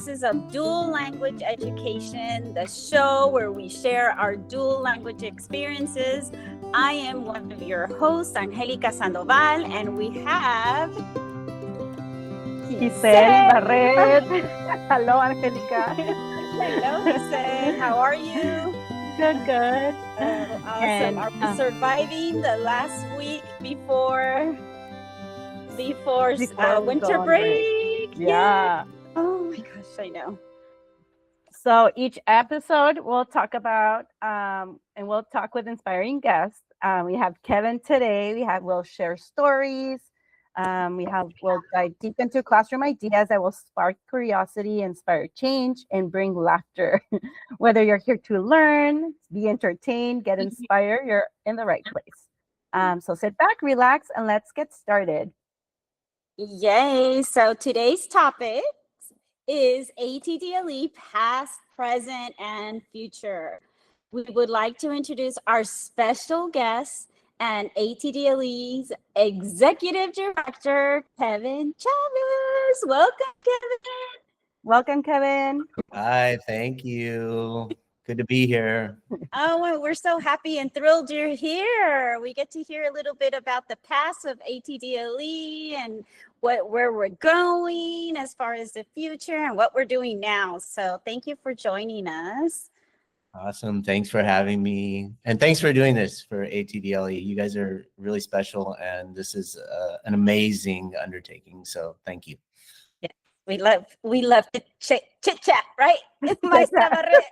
Voices of Dual Language Education, the show where we share our dual language experiences. I am one of your hosts, Angelica Sandoval, and we have Giselle Barret. Hello, Angelica. Hello, Giselle. How are you? Good. Awesome. And, Are we surviving the last week before before we winter go on break? Yeah. Oh my gosh, I know. So each episode we'll talk about and we'll talk with inspiring guests. We have Kevin today. We'll share stories. We'll dive deep into classroom ideas that will spark curiosity, inspire change, and bring laughter. Whether you're here to learn, be entertained, get inspired, you're in the right place. So sit back, relax, and let's get started. Yay. So today's topic is ATDLE past, present, and future. We would like to introduce our special guest and ATDLE's Executive Director, Kevin Chavez. Welcome, Kevin. Welcome, Kevin. Hi, thank you. Good to be here. Oh, we're so happy and thrilled you're here. We get to hear a little bit about the past of ATDLE and where we're going as far as the future and what we're doing now. So thank you for joining us. Awesome. Thanks for having me. And thanks for doing this for ATDLE. You guys are really special, and this is an amazing undertaking. So thank you. We love to chit chat, right? Maestra Barret.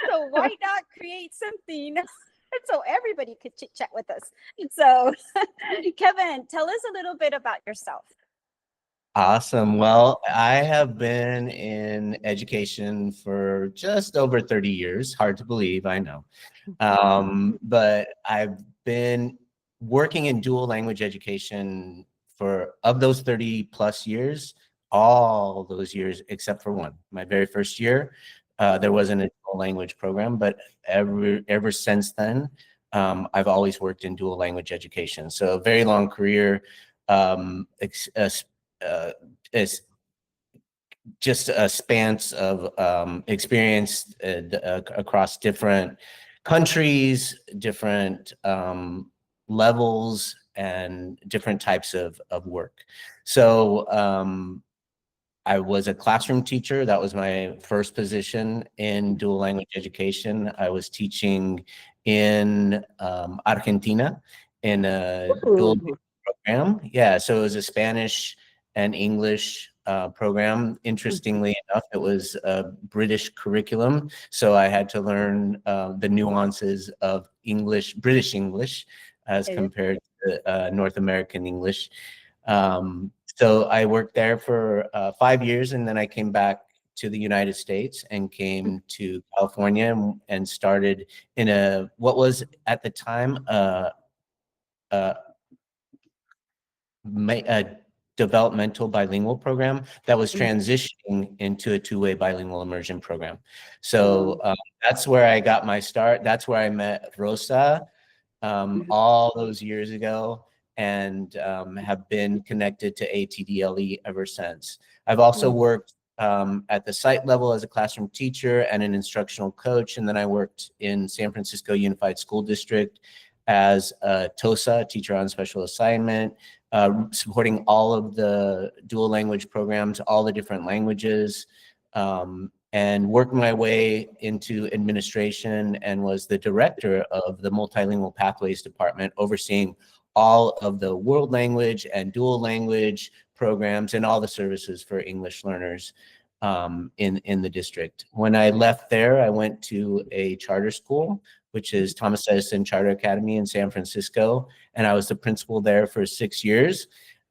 So why not create something so everybody could chit chat with us? So Kevin, tell us a little bit about yourself. Awesome. Well, I have been in education for just over 30 years. Hard to believe, I know. But I've been working in dual language education of those 30 plus years, all those years except for one. My very first year, there wasn't a dual language program, but ever since then, I've always worked in dual language education. So a very long career, is just a span of experience across different countries, different levels, and different types of work. So I was a classroom teacher. That was my first position in dual language education. I was teaching in Argentina in a dual program. Yeah, so it was a Spanish and English program. Interestingly enough, it was a British curriculum. So I had to learn the nuances of British English as compared to North American English. So I worked there for 5 years, and then I came back to the United States and came to California and started in what was at the time a developmental bilingual program that was transitioning into a two-way bilingual immersion program. So that's where I got my start. That's where I met Rosa all those years ago, and have been connected to ATDLE ever since. I've also worked at the site level as a classroom teacher and an instructional coach, and then I worked in San Francisco Unified School District as a TOSA, teacher on special assignment, supporting all of the dual language programs, all the different languages, and worked my way into administration and was the director of the Multilingual Pathways Department, overseeing all of the world language and dual language programs and all the services for English learners in the district. When I left there, I went to a charter school, which is Thomas Edison Charter Academy in San Francisco, and I was the principal there for 6 years.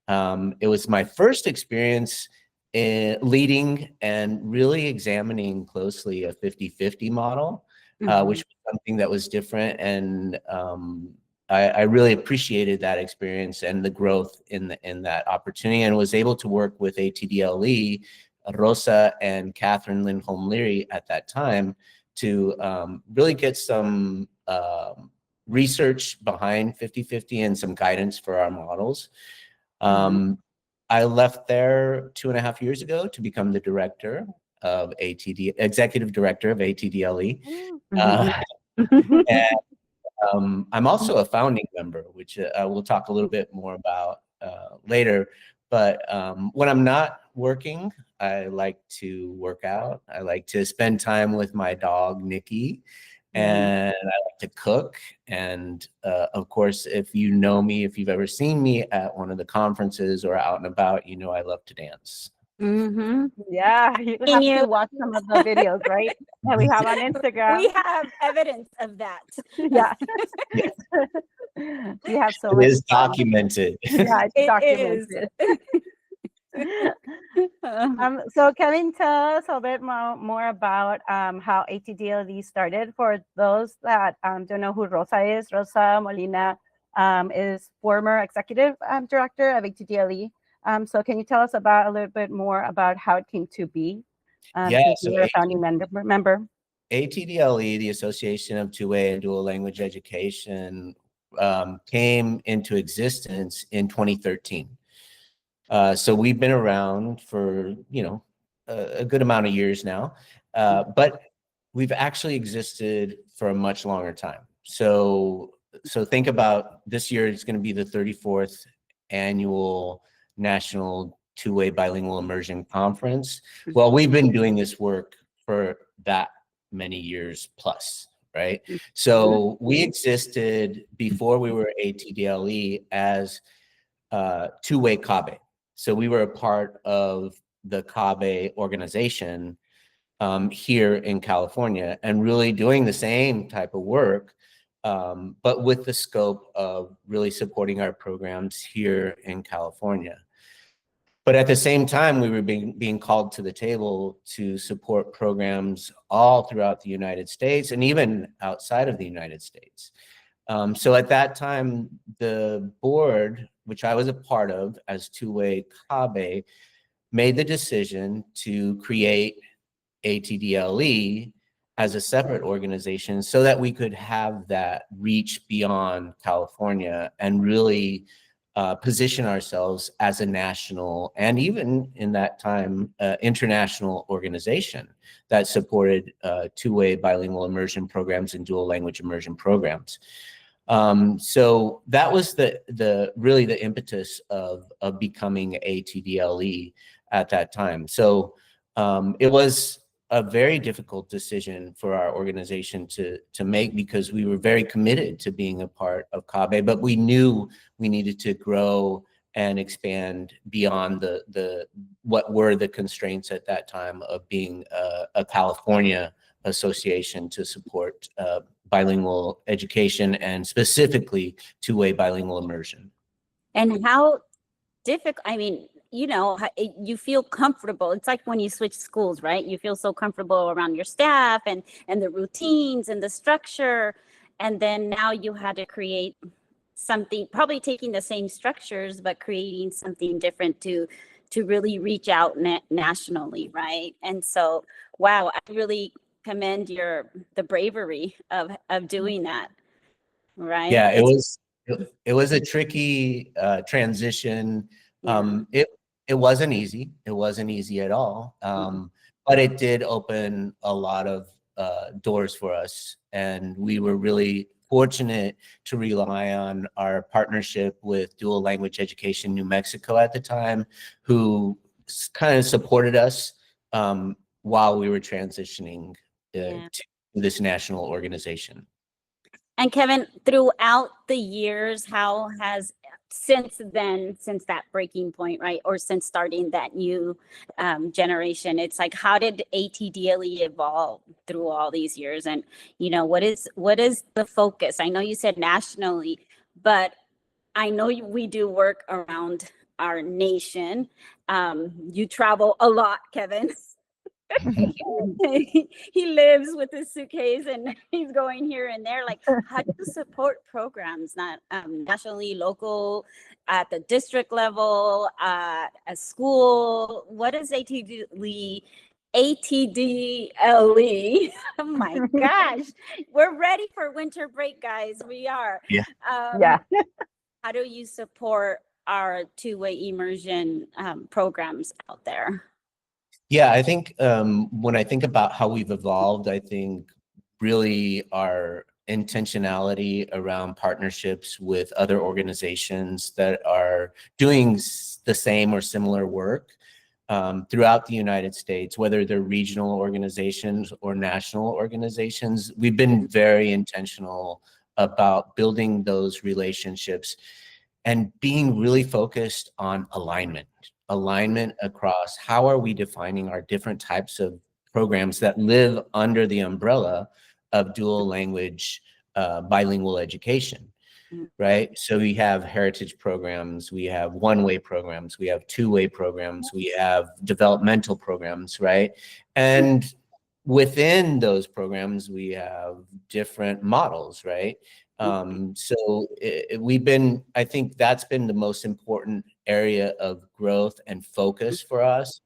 It was my first experience in leading and really examining closely a 50-50 model, which was something that was different, and I really appreciated that experience and the growth in that opportunity, and was able to work with ATDLE, Rosa and Catherine Lindholm Leary at that time to really get some research behind 50-50 and some guidance for our models. I left there 2.5 years ago to become the director of executive director of ATDLE. And I'm also a founding member, which we'll talk a little bit more about later. But when I'm not working, I like to work out. I like to spend time with my dog, Nikki, and I like to cook. And of course, if you know me, if you've ever seen me at one of the conferences or out and about, you know I love to dance. Yeah, you have to watch some of the videos, right? That we have on Instagram. We have evidence of that. Yeah. We have so much. It is documented. Yeah, it's documented. So Kevin, tell us a bit more about how ATDLE started. For those that don't know who Rosa is, Rosa Molina is former executive director of ATDLE. So can you tell us about a little bit more about how it came to be? Yeah, so you're a founding member. ATDLE, the Association of Two-Way and Dual Language Education, came into existence in 2013. So we've been around for, a good amount of years now, but we've actually existed for a much longer time. So think about this year, it's going to be the 34th annual National Two-Way Bilingual Immersion Conference. Well, we've been doing this work for that many years plus, right? So we existed before we were ATDLE as Two-Way Chavez. So we were a part of the Chavez organization here in California and really doing the same type of work, but with the scope of really supporting our programs here in California. But at the same time, we were being called to the table to support programs all throughout the United States and even outside of the United States. So at that time, the board, which I was a part of as Two-Way Chavez, made the decision to create ATDLE as a separate organization so that we could have that reach beyond California and really position ourselves as a national and even in that time international organization that supported two-way bilingual immersion programs and dual language immersion programs. So that was really the impetus of becoming ATDLE at that time. So it was a very difficult decision for our organization to make because we were very committed to being a part of Chavez, but we knew we needed to grow and expand beyond what were the constraints at that time of being a California association to support bilingual education and specifically two-way bilingual immersion. And how difficult, I mean, you feel comfortable. It's like when you switch schools, right? You feel so comfortable around your staff and the routines and the structure. And then now you had to create something, probably taking the same structures, but creating something different to really reach out nationally, right? And so, wow, I really commend the bravery of doing that, right? Yeah, it was a tricky transition. It wasn't easy. It wasn't easy at all. But it did open a lot of doors for us. And we were really fortunate to rely on our partnership with Dual Language Education New Mexico at the time, who kind of supported us while we were transitioning to this national organization. And Kevin, throughout the years, how has since that breaking point, right, or since starting that new generation, it's like, how did ATDLE evolve through all these years? And what is the focus? I know you said nationally, but I know we do work around our nation. You travel a lot, Kevin. He lives with his suitcase and he's going here and there. Like, how do you support programs, not nationally, local, at the district level, at a school? What is ATDLE? Oh my gosh, we're ready for winter break, guys. We are. Yeah. Yeah. How do you support our two-way immersion programs out there? Yeah, I think when I think about how we've evolved, I think really our intentionality around partnerships with other organizations that are doing the same or similar work throughout the United States, whether they're regional organizations or national organizations, we've been very intentional about building those relationships and being really focused on alignment across how are we defining our different types of programs that live under the umbrella of dual language bilingual education, right? So we have heritage programs, we have one-way programs, we have two-way programs, we have developmental programs, right? And within those programs, we have different models, right? So I think that's been the most important area of growth and focus for us.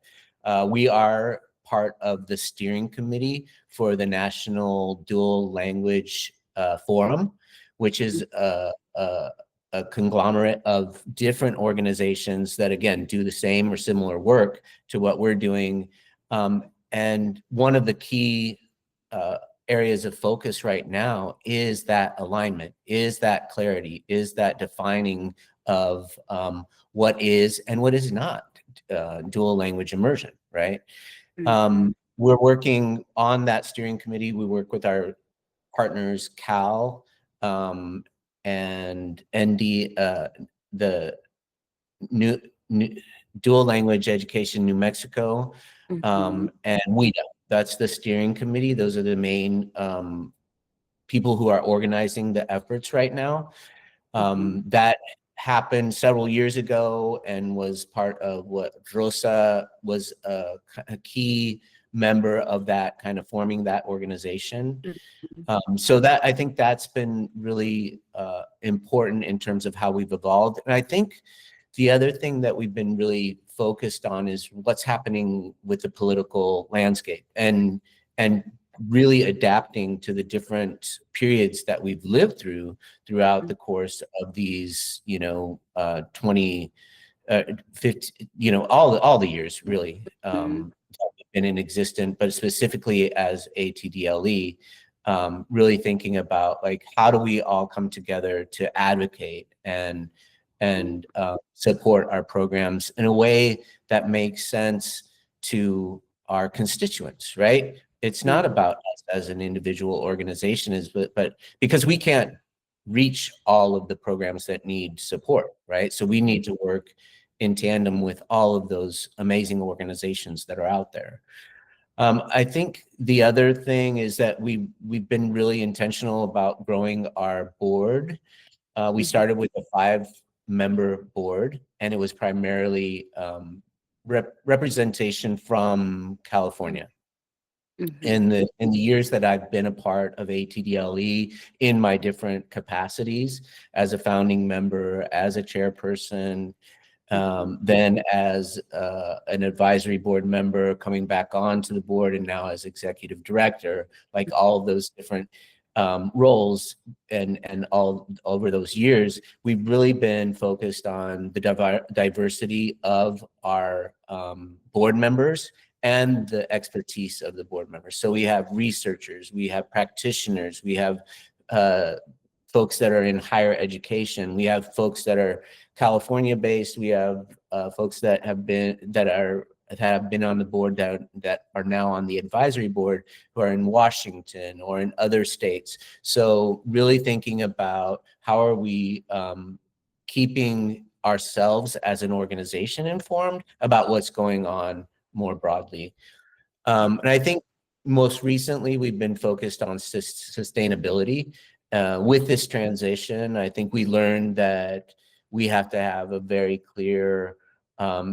We are part of the steering committee for the National Dual Language Forum, which is a conglomerate of different organizations that, again, do the same or similar work to what we're doing. And one of the key areas of focus right now is that alignment, is that clarity, is that defining of what is and what is not dual language immersion, right? We're working on that steering committee. We work with our partners, Cal and ND, the new Dual Language Education New Mexico, and WIDA. That's the steering committee. Those are the main people who are organizing the efforts right now. That happened several years ago and was part of what Rosa was a key member of, that kind of forming that organization. So that, I think that's been really important in terms of how we've evolved. And I think the other thing that we've been really focused on is what's happening with the political landscape and really adapting to the different periods that we've lived throughout the course of these, 20, 50, all the years really been in existence, but specifically as ATDLE, really thinking about like, how do we all come together to advocate and support our programs in a way that makes sense to our constituents, right? It's not about us as an individual organization, but because we can't reach all of the programs that need support, right? So we need to work in tandem with all of those amazing organizations that are out there. I think the other thing is that we've been really intentional about growing our board. We started with a 5-member board, and it was primarily representation from California. In the years that I've been a part of ATDLE in my different capacities, as a founding member, as a chairperson, then as an advisory board member, coming back onto the board, and now as executive director, like all of those different roles and all over those years, we've really been focused on the diversity of our board members and the expertise of the board members. So we have researchers, we have practitioners, we have folks that are in higher education, we have folks that are California based, we have folks that have been on the board that are now on the advisory board who are in Washington or in other states. So really thinking about how are we keeping ourselves as an organization informed about what's going on more broadly. And I think most recently we've been focused on sustainability. With this transition, I think we learned that we have to have a very clear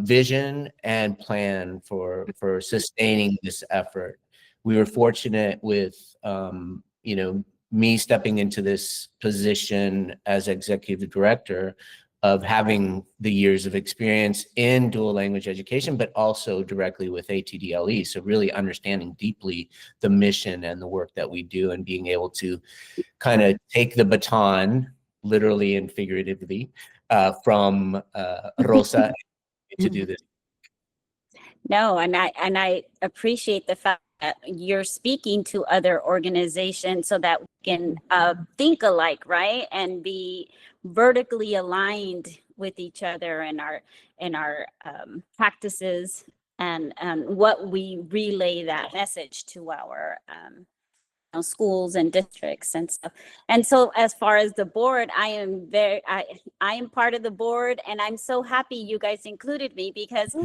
vision and plan for sustaining this effort. We were fortunate with, me stepping into this position as executive director of having the years of experience in dual language education, but also directly with ATDLE. So really understanding deeply the mission and the work that we do, and being able to kind of take the baton, literally and figuratively, from Rosa to do this. No, and I appreciate the fact that you're speaking to other organizations so that we can think alike, right? And be vertically aligned with each other and our practices and what we relay that message to our schools and districts and stuff. And so as far as the board, I am part of the board, and I'm so happy you guys included me because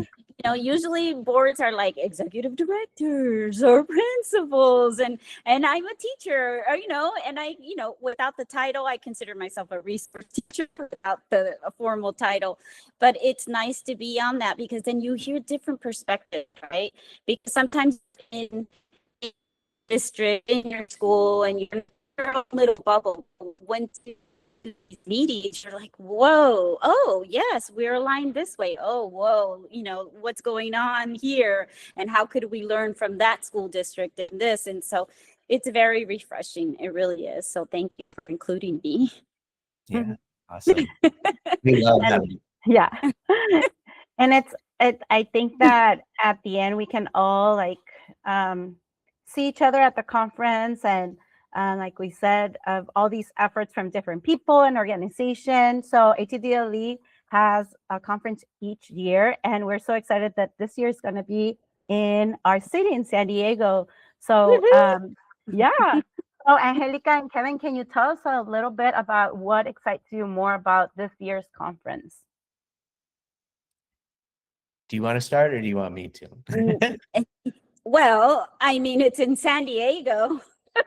usually boards are like executive directors or principals, and I'm a teacher, or, and I without the title, I consider myself a resource teacher without a formal title. But it's nice to be on that because then you hear different perspectives, right? Because sometimes in district, in your school, and you're in your own little bubble. When these meetings, you're like, whoa, oh yes, we're aligned this way. Oh, whoa, what's going on here, and how could we learn from that school district and this? And so it's very refreshing. It really is. So thank you for including me. Yeah, awesome. We love having you. Yeah. And I think that at the end we can all see each other at the conference, and like we said, of all these efforts from different people and organizations. So ATDLE has a conference each year, and we're so excited that this year is going to be in our city, in San Diego. So yeah. So Angelica and Kevin, can you tell us a little bit about what excites you more about this year's conference? Do you want to start, or do you want me to? Well, I mean, it's in San Diego.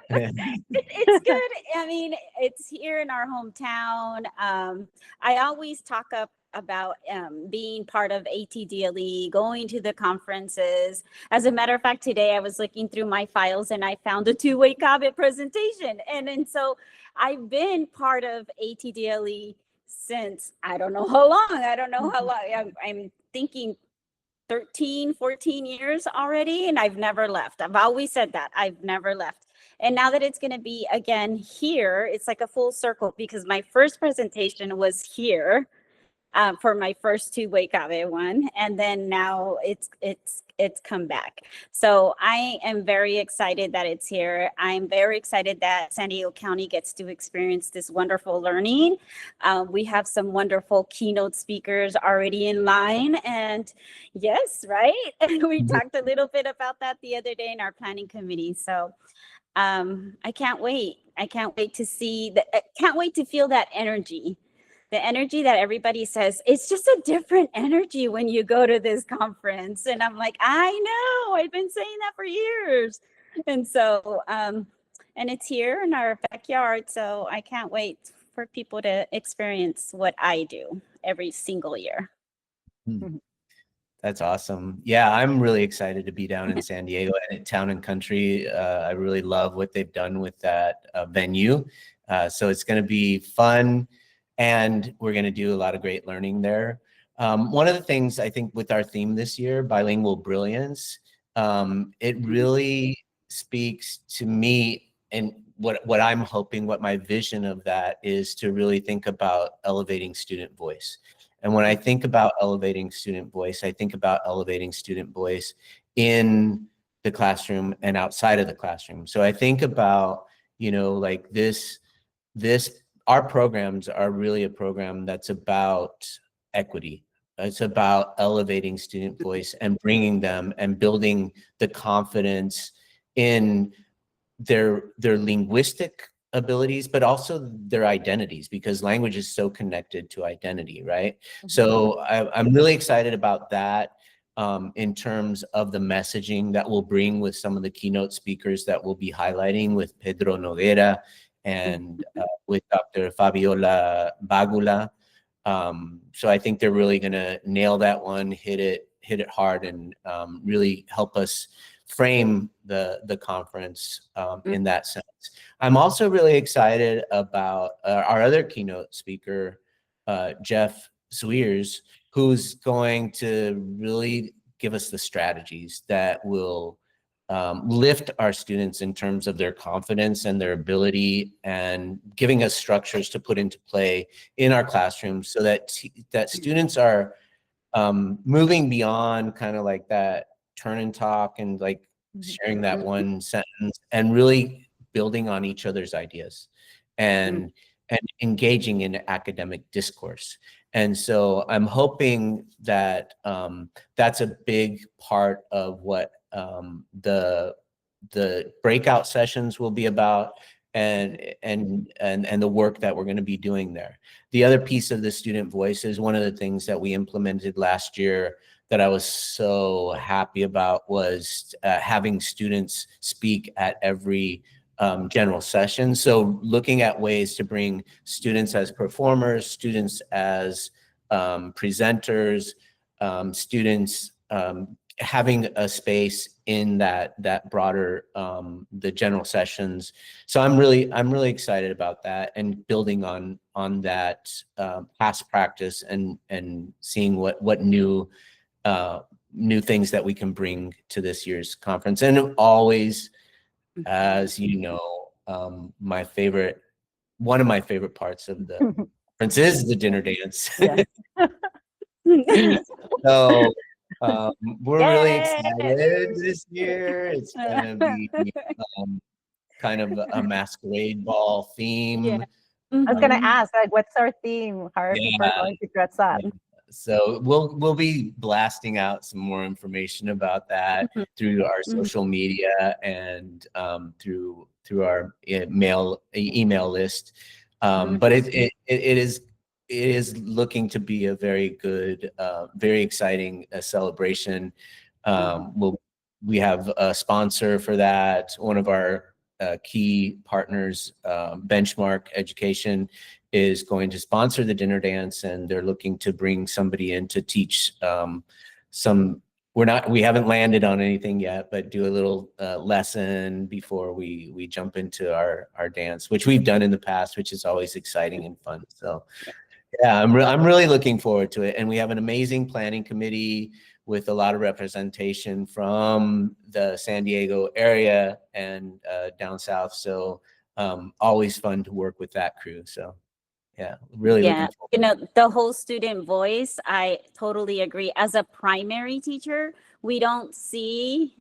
It's good. I mean, it's here in our hometown. I always talk about being part of ATDLE, going to the conferences. As a matter of fact, today I was looking through my files and I found a two-way Chavez presentation. And so I've been part of ATDLE since I don't know how long. I don't know how long. I'm thinking 13, 14 years already, and I've never left. I've always said that. I've never left. And now that it's going to be again here, it's like a full circle because my first presentation was here for my first two-way Chavez one, and then now it's come back. So I am very excited that it's here. I'm very excited that San Diego County gets to experience this wonderful learning. We have some wonderful keynote speakers already in line, and yes, right? We talked a little bit about that the other day in our planning committee. So I can't wait. I can't wait to see that. I can't wait to feel that energy. The energy that everybody says, it's just a different energy when you go to this conference. And I'm like, I know, I've been saying that for years. And so, and it's here in our backyard. So I can't wait for people to experience what I do every single year. That's awesome. Yeah, I'm really excited to be down in San Diego and at Town and Country. I really love what they've done with that venue. So it's going to be fun. And we're going to do a lot of great learning there. One of the things I think with our theme this year, bilingual brilliance, it really speaks to me, and what I'm hoping, what my vision of that is, to really think about elevating student voice. And when I think about elevating student voice, I think about elevating student voice in the classroom and outside of the classroom. So I think about, like this our programs are really a program that's about equity. It's about elevating student voice and bringing them and building the confidence in their linguistic abilities, but also their identities, because language is so connected to identity, right? So I'm really excited about that in terms of the messaging that we'll bring with some of the keynote speakers that we'll be highlighting with Pedro Noguera and with Dr. Fabiola Bagula. So I think they're really going to nail that one, hit it hard, and really help us frame the conference in that sense. I'm also really excited about our other keynote speaker, Jeff Sweers, who's going to really give us the strategies that will lift our students in terms of their confidence and their ability, and giving us structures to put into play in our classrooms so that that students are moving beyond kind of like that turn and talk and like sharing that one sentence, and really building on each other's ideas and engaging in academic discourse. And so I'm hoping that that's a big part of what the breakout sessions will be about, and the work that we're going to be doing there. The other piece of the student voice is one of the things that we implemented last year that I was so happy about was having students speak at every general session. So looking at ways to bring students as performers, students as presenters, students having a space in that broader the general sessions. So I'm really excited about that, and building on that past practice, and seeing what new things that we can bring to this year's conference. And always, as you know, one of my favorite parts of the conference is the dinner dance. So we're really excited this year. It's gonna be kind of a masquerade ball theme. I was gonna ask, like, what's our theme? How are people going to dress up? So we'll be blasting out some more information about that through our social media and through our email list. But it is looking to be a very good, very exciting celebration. We have a sponsor for that. One of our key partners, Benchmark Education, is going to sponsor the dinner dance, and they're looking to bring somebody in to teach some. We haven't landed on anything yet, but do a little lesson before we jump into our dance, which we've done in the past, which is always exciting and fun. So yeah, I'm really looking forward to it. And we have an amazing planning committee with a lot of representation from the San Diego area and down south. So always fun to work with that crew. So yeah, really looking forward. You know, the whole student voice, I totally agree. As a primary teacher, we don't see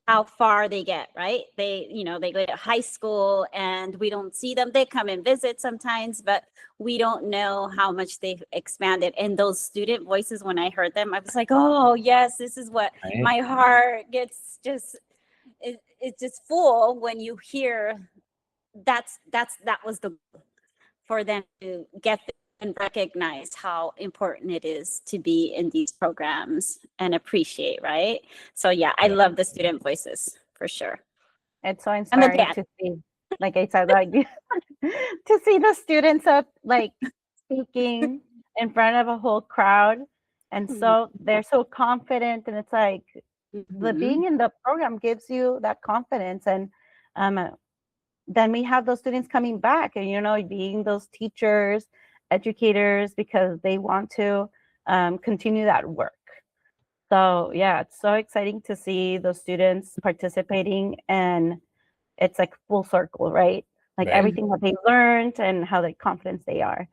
how far they get, right? They go to high school and we don't see them. They come and visit sometimes, but we don't know how much they've expanded. And those student voices, when I heard them, I was like, oh yes, this is what my heart gets it's just full when you hear that was the for them to get and recognize how important it is to be in these programs and appreciate, right? So yeah, I love the student voices for sure. It's so inspiring to see, like I said, like to see the students up like speaking in front of a whole crowd, and so they're so confident, and it's like the being in the program gives you that confidence. And then we have those students coming back and being those teachers, educators, because they want to continue that work. So yeah, it's so exciting to see those students participating, and it's like full circle, right? Like everything that they learned and how the confidence they are.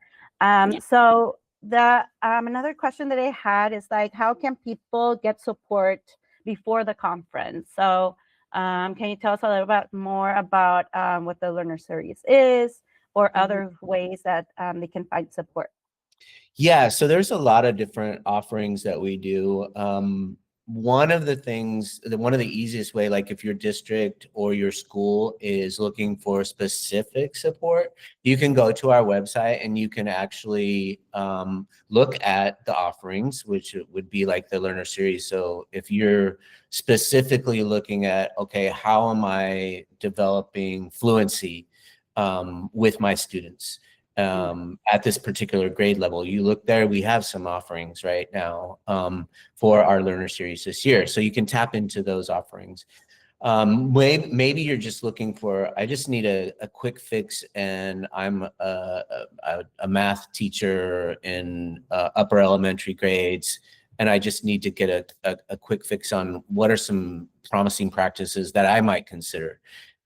So the another question that I had is like, how can people get support before the conference? So can you tell us a little bit more about what the Learner Series is, or other ways that they can find support? Yeah, so there's a lot of different offerings that we do. One of the things, one of the easiest way, like if your district or your school is looking for specific support, you can go to our website and you can actually look at the offerings, which would be like the Learner Series. So if you're specifically looking at, okay, how am I developing fluency with my students at this particular grade level, you look there, we have some offerings right now for our Learner Series this year. So you can tap into those offerings. Maybe you're just looking for, I just need a quick fix, and I'm a math teacher in upper elementary grades, and I just need to get a quick fix on what are some promising practices that I might consider.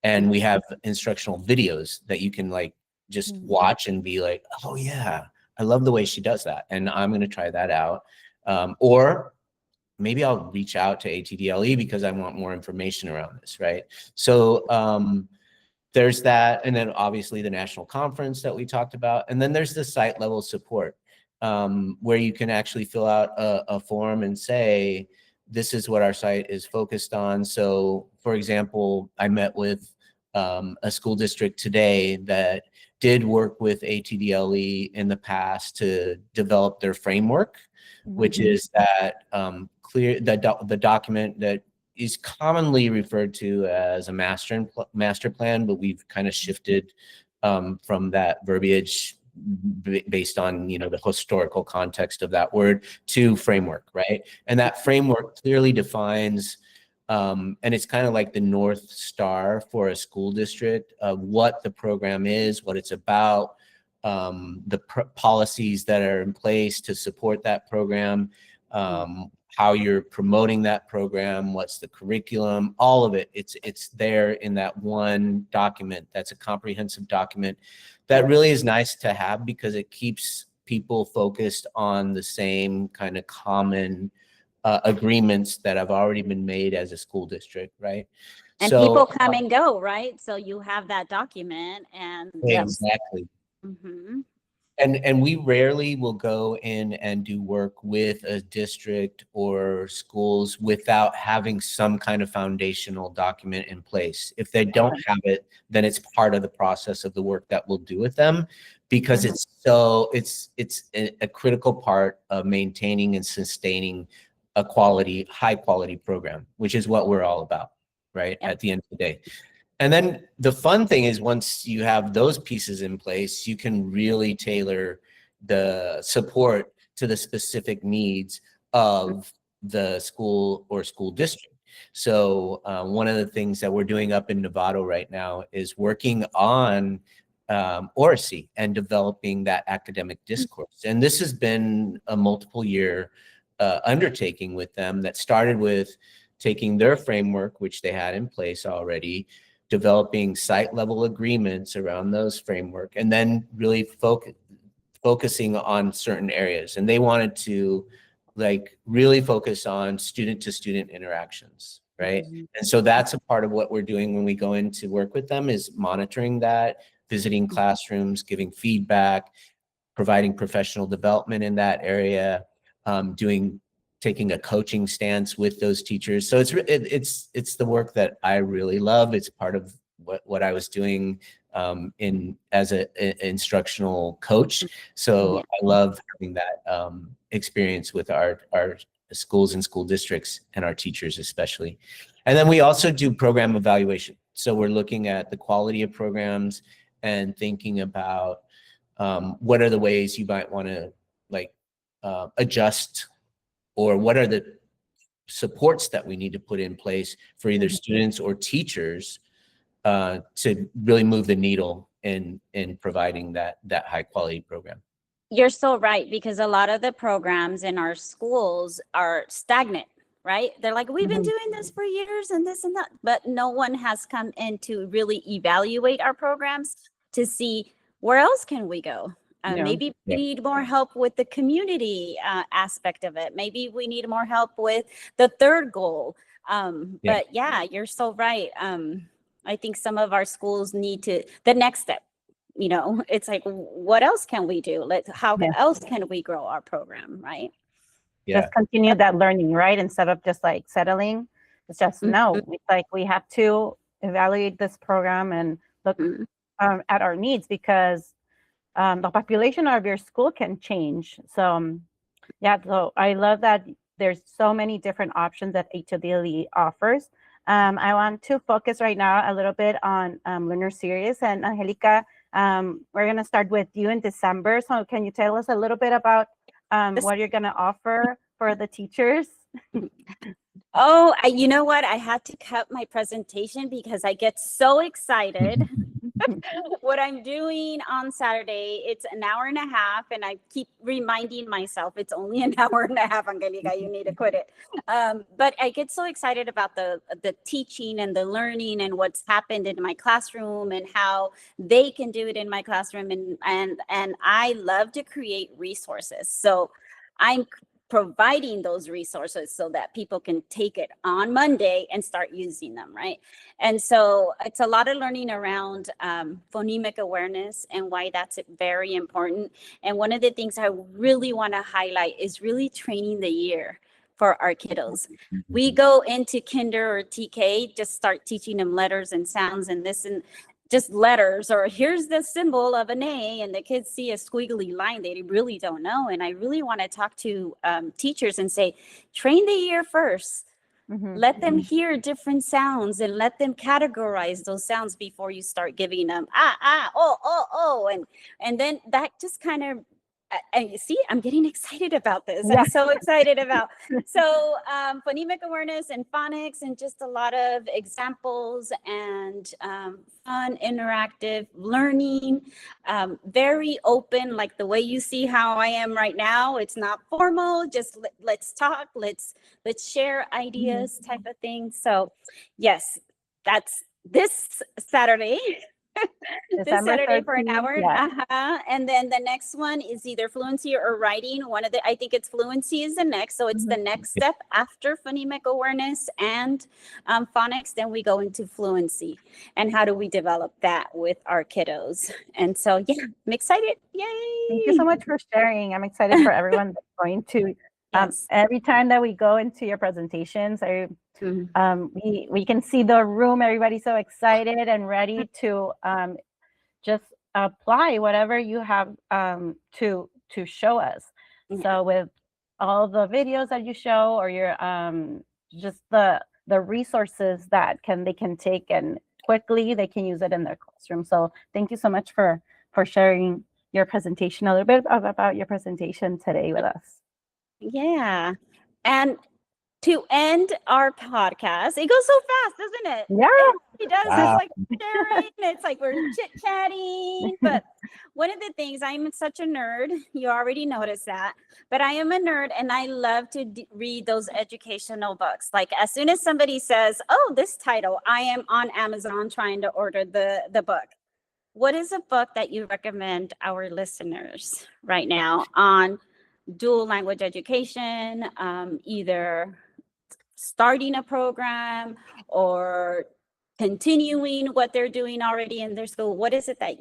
And we have instructional videos that you can like just watch and be like, oh yeah, I love the way she does that, and I'm going to try that out. Or maybe I'll reach out to ATDLE because I want more information around this, right? So there's that, and then obviously the national conference that we talked about, and then there's the site level support, where you can actually fill out a form and say, this is what our site is focused on. So for example, I met with a school district today that did work with ATDLE in the past to develop their framework, which is that the document that is commonly referred to as a master plan, but we've kind of shifted from that verbiage based on, you know, the historical context of that word to framework, right? And that framework clearly defines, and it's kind of like the North Star for a school district of what the program is, what it's about, the policies that are in place to support that program, how you're promoting that program, what's the curriculum, all of it. It's there in that one document. That's a comprehensive document that really is nice to have because it keeps people focused on the same kind of common agreements that have already been made as a school district, right? And so, people come and go, right? So you have that document and exactly. And we rarely will go in and do work with a district or schools without having some kind of foundational document in place. If they don't have it, then it's part of the process of the work that we'll do with them, because it's a critical part of maintaining and sustaining a high quality program, which is what we're all about, right? At the end of the day. And then the fun thing is once you have those pieces in place, you can really tailor the support to the specific needs of the school or school district. So one of the things that we're doing up in Novato right now is working on oracy and developing that academic discourse. And this has been a multiple year undertaking with them that started with taking their framework, which they had in place already, developing site level agreements around those framework, and then really focusing on certain areas. And they wanted to like really focus on student to student interactions, right? And so that's a part of what we're doing when we go in to work with them, is monitoring that, visiting classrooms, giving feedback, providing professional development in that area, taking a coaching stance with those teachers. So it's the work that I really love. It's part of what I was doing as an instructional coach. So I love having that experience with our schools and school districts and our teachers especially. And then we also do program evaluation. So we're looking at the quality of programs and thinking about what are the ways you might want to like adjust, or what are the supports that we need to put in place for either students or teachers to really move the needle in providing that high quality program. You're so right, because a lot of the programs in our schools are stagnant, right? They're like, we've been doing this for years and this and that, but no one has come in to really evaluate our programs to see where else can we go. Maybe we need more help with the community aspect of it. Maybe we need more help with the third goal. But yeah, you're so right. I think some of our schools need the next step, you know, it's like, what else can we do? How else can we grow our program, right? Just continue that learning, right? Instead of just like settling, it's just it's like we have to evaluate this program and look at our needs, because the population of your school can change. So so I love that there's so many different options that ATDLE offers. I want to focus right now a little bit on Learner Series. And Angelica, we're going to start with you in December. So can you tell us a little bit about what you're going to offer for the teachers? Oh, you know what? I had to cut my presentation because I get so excited What I'm doing on Saturday, it's an hour and a half, and I keep reminding myself it's only an hour and a half, Angelica, you need to quit it. But I get so excited about the teaching and the learning and what's happened in my classroom and how they can do it in my classroom. And I love to create resources. So I'm providing those resources so that people can take it on Monday and start using them, right? And so it's a lot of learning around phonemic awareness and why that's very important. And one of the things I really want to highlight is really training the ear for our kiddos. We go into kinder or TK, just start teaching them letters and sounds and this and just letters, or here's the symbol of an A, and the kids see a squiggly line they really don't know. And I really want to talk to teachers and say, train the ear first. Let them hear different sounds and let them categorize those sounds before you start giving them oh, and then that just kind of, and you see, I'm getting excited about this. Yeah. I'm so excited about. So phonemic awareness and phonics and just a lot of examples and fun, interactive learning, very open, like the way you see how I am right now. It's not formal, just let's talk, let's share ideas type of thing. So yes, that's this Saturday. This Saturday 13th, for an hour. Yeah. And then the next one is either fluency or writing. I think it's fluency is the next. So it's the next step after phonemic awareness and phonics. Then we go into fluency. And how do we develop that with our kiddos? And so, yeah, I'm excited. Yay. Thank you so much for sharing. I'm excited for everyone that's going to. Yes. Every time that we go into your presentations, we can see the room. Everybody's so excited and ready to just apply whatever you have to show us. Yeah. So with all the videos that you show, or your just the resources that they can take and quickly they can use it in their classroom. So thank you so much for sharing your presentation, a little bit about your presentation today with us. Yeah. And to end our podcast, it goes so fast, doesn't it? Yeah. It does. Wow. It's like sharing. It's like we're chit-chatting. But one of the things, I'm such a nerd. You already noticed that. But I am a nerd, and I love to read those educational books. Like as soon as somebody says, oh, this title, I am on Amazon trying to order the book. What is a book that you recommend our listeners right now on dual language education, either starting a program or continuing what they're doing already in their school? What is it that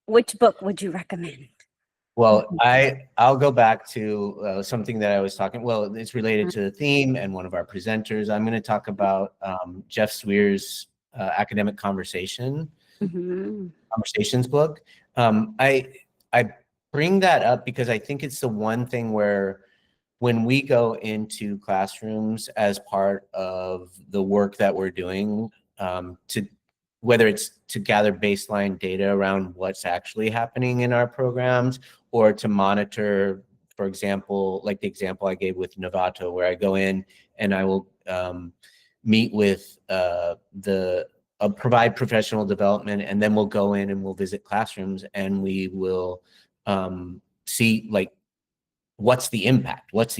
which book would you recommend? Well, I'll go back to something that I was talking. Well, it's related to the theme and one of our presenters. I'm going to talk about Jeff Swear's academic conversations book. I bring that up because I think it's the one thing where when we go into classrooms as part of the work that we're doing, whether it's to gather baseline data around what's actually happening in our programs, or to monitor, for example, like the example I gave with Novato, where I go in and I will meet with provide professional development, and then we'll go in and we'll visit classrooms and we will see like what's the impact, what's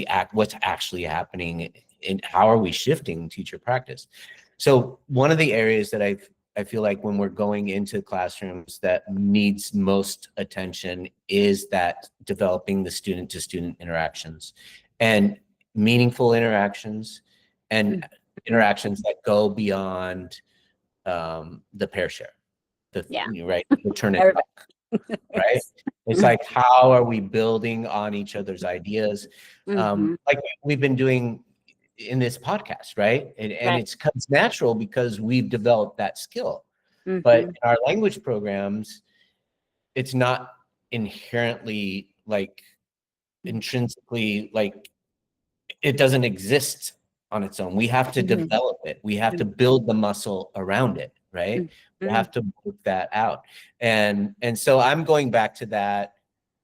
actually happening, and how are we shifting teacher practice. So one of the areas that I feel like when we're going into classrooms that needs most attention is that developing the student to student interactions, and meaningful interactions, and interactions that go beyond the pair share, right? The turn it back. Right? It's like, how are we building on each other's ideas? Like we've been doing in this podcast, right? And it comes natural because we've developed that skill. But in our language programs, it's not inherently like intrinsically, like it doesn't exist on its own. We have to develop it. We have to build the muscle around it, right? We have to move that out. And so I'm going back to that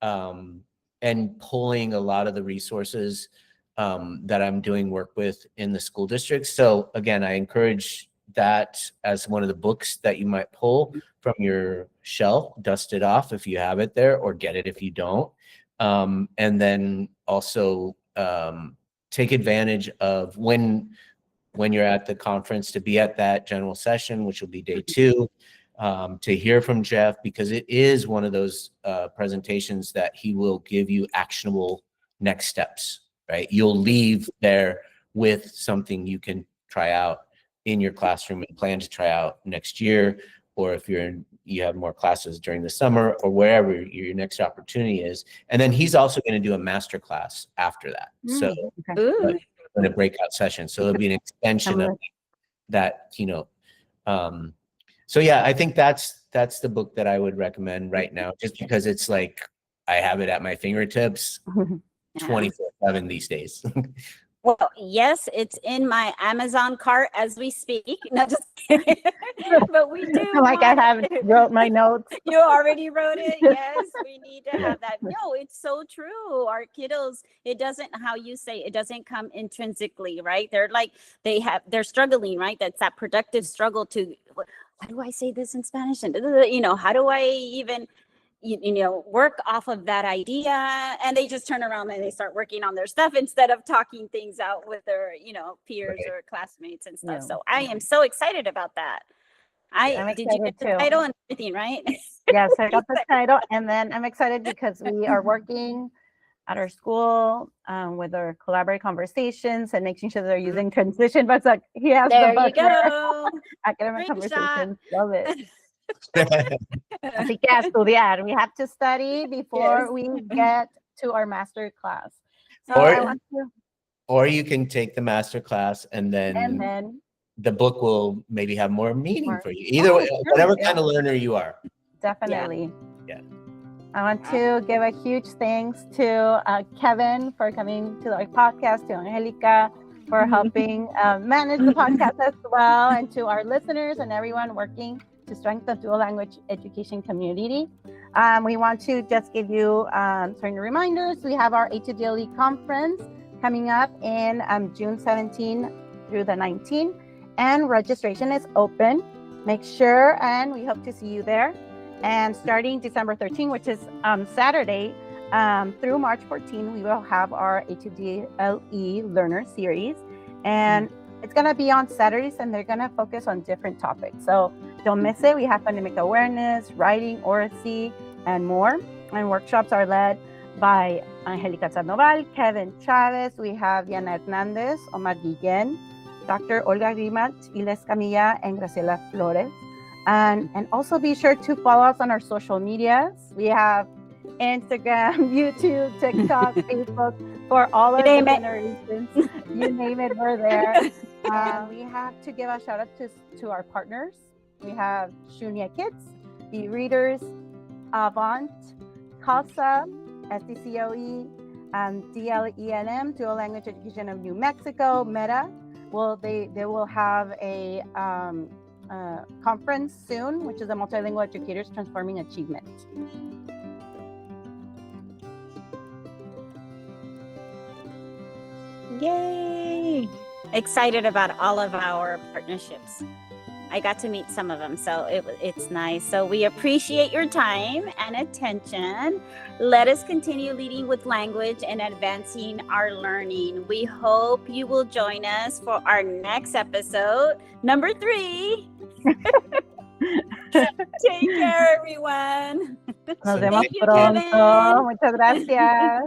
and pulling a lot of the resources that I'm doing work with in the school districts. So again, I encourage that as one of the books that you might pull from your shelf, dust it off if you have it there, or get it if you don't. And then also take advantage of when you're at the conference to be at that general session, which will be day 2, to hear from Jeff, because it is one of those presentations that he will give you actionable next steps, right? You'll leave there with something you can try out in your classroom and plan to try out next year, or if you have more classes during the summer, or wherever your next opportunity is. And then he's also going to do a master class after that. So in a breakout session. So it'll be an extension of that keynote. So yeah, I think that's the book that I would recommend right now, just because it's like I have it at my fingertips 24/7 these days. Well, yes, it's in my Amazon cart as we speak. No, just kidding. But we do. Like I wrote my notes. You already wrote it. Yes, we need to have that. No, it's so true. Our kiddos, it doesn't, how you say, it doesn't come intrinsically, right? They're like, they're struggling, right? That's that productive struggle to, how do I say this in Spanish? And, how do I even, work off of that idea? And they just turn around and they start working on their stuff instead of talking things out with their, peers or classmates and stuff. So I am so excited about that. Did you get the title and everything, right? Yes, I got the title. And then I'm excited because we are working at our school with our collaborative conversations and making sure they're using transition. But like, he has there the book you go. Academic Great conversations. Love it. Así que a estudiar. We have to study before we get to our master class. So or you can take the master class and then the book will maybe have more meaning for you. Either way, whatever kind of learner you are. Definitely. Yeah. I want to give a huge thanks to Kevin for coming to our podcast, to Angelica for helping manage the podcast as well, and to our listeners and everyone working to strengthen the dual language education community. We want to just give you certain reminders. We have our ATDLE conference coming up in June 17 through the 19th, and registration is open. Make sure, and we hope to see you there. And starting December 13, which is Saturday, through March 14, we will have our ATDLE Learner Series. And it's going to be on Saturdays, and they're going to focus on different topics. So don't miss it. We have pandemic awareness, writing, oracy, and more. And workshops are led by Angelica Sandoval, Kevin Chavez. We have Diana Hernandez, Omar Guillen, Dr. Olga Grimat, Iles Camilla, and Graciela Flores. And also be sure to follow us on our social medias. We have Instagram, YouTube, TikTok, Facebook, for all of the generations. You name it, we're there. We have to give a shout out to our partners. We have Shunya Kids, The Readers, Avant, CASA, SDCOE, DLENM, Dual Language Education of New Mexico, Meta. They will have a conference soon, which is the Multilingual Educators Transforming Achievement. Yay! Excited about all of our partnerships. I got to meet some of them, so it's nice. So we appreciate your time and attention. Let us continue leading with language and advancing our learning. We hope you will join us for our next episode, number 3. Take care, everyone. Nos vemos pronto. Muchas gracias.